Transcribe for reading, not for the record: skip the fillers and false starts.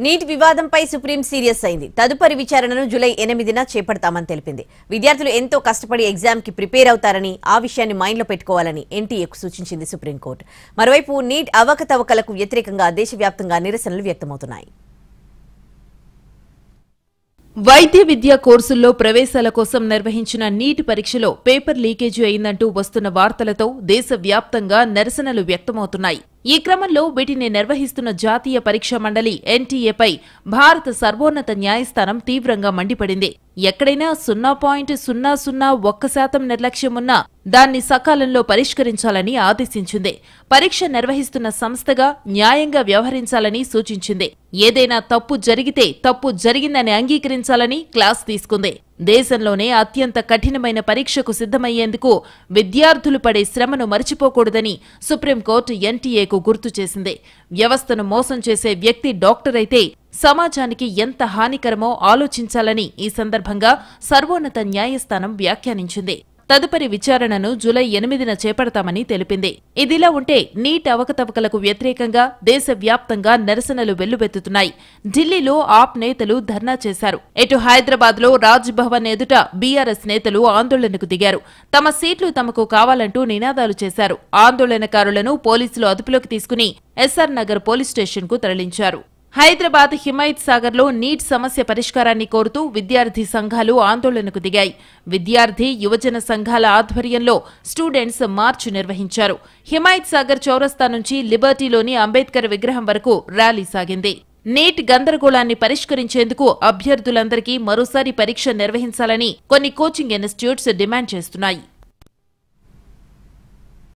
Neat వివాదంపై supreme serious అయింది. తదుపరి విచారణను జూలై 8న చేపడతామని తెలిపింది. విద్యార్థులు ఎంతో కష్టపడి ఎగ్జామ్ కి ప్రిపేర్ అవుతారని, ఆ విషయాన్ని మైండ్లో పెట్టుకోవాలని ఎన్టీఏకు సూచించింది సుప్రీంకోర్టు. మరోవైపు నీట్ అవకతవకలకు వ్యతిరేకంగా దేశవ్యాప్తంగా నిరసనలు వ్యక్తమవుతున్నాయి. వైద్య విద్యా కోర్సుల్లో ప్రవేశాల కోసం నిర్వహించిన నీట్ పరీక్షలో పేపర్ లీకేజీ అయిందంటూ వస్తున్న వార్తలతో దేశవ్యాప్తంగా నిరసనలు వ్యక్తమవుతున్నాయి. ఈ క్రమంలో వీటిని నిర్వహిస్తున్న జాతీయ పరీక్షా మండలి ఎన్టీఏపై భారత సర్వోన్నత న్యాయస్థానం తీవ్రంగా మండిపడింది. ఎక్కడైనా 0.001% నిర్లక్ష్యమున్నా దాన్ని సకాలంలో పరిష్కరించాలని ఆదేశించింది. పరీక్ష నిర్వహిస్తున్న సంస్థగా న్యాయంగా వ్యవహరించాలని సూచించింది. ఏదైనా తప్పు జరిగితే తప్పు జరిగిందని అంగీకరించాలని క్లాస్ తీసుకుంది. దేశంలోనే అత్యంత కఠినమైన పరీక్షకు సిద్ధమయ్యేందుకు విద్యార్థులు పడే శ్రమను మరిచిపోకూడదని సుప్రీంకోర్టు ఎన్టీఏకు గుర్తు చేసింది. వ్యవస్థను మోసం చేసే వ్యక్తి డాక్టర్ అయితే సమాజానికి ఎంత హానికరమో ఆలోచించాలని ఈ సందర్భంగా సర్వోన్నత న్యాయస్థానం వ్యాఖ్యానించింది. తదుపరి విచారణను జూలై 8న చేపడతామని తెలిపింది. ఇదిలా ఉంటే నీట్ అవకతవకలకు వ్యతిరేకంగా దేశవ్యాప్తంగా నిరసనలు వెల్లువెత్తుతున్నాయి. ఢిల్లీలో ఆప్ నేతలు ధర్నా చేశారు. ఇటు హైదరాబాద్లో రాజ్ భవన్ ఎదుట బీఆర్ఎస్ నేతలు ఆందోళనకు దిగారు. తమ సీట్లు తమకు కావాలంటూ నినాదాలు చేశారు. ఆందోళనకారులను పోలీసులు అదుపులోకి తీసుకుని ఎస్ఆర్ నగర్ పోలీస్ స్టేషన్కు తరలించారు. హైదరాబాద్ హిమాయత్ సాగర్లో నీట్ సమస్య పరిష్కారాన్ని కోరుతూ విద్యార్థి సంఘాలు ఆందోళనకు దిగాయి. విద్యార్థి యువజన సంఘాల ఆధ్వర్యంలో స్టూడెంట్స్ మార్చ్ నిర్వహించారు. హిమాయత్ సాగర్ చౌరస్తా నుంచి లిబర్టీలోని అంబేద్కర్ విగ్రహం వరకు ర్యాలీ సాగింది. నీట్ గందరగోళాన్ని పరిష్కరించేందుకు అభ్యర్థులందరికీ మరోసారి పరీక్ష నిర్వహించాలని కొన్ని కోచింగ్ ఇన్స్టిట్యూట్స్ డిమాండ్ చేస్తున్నాయి.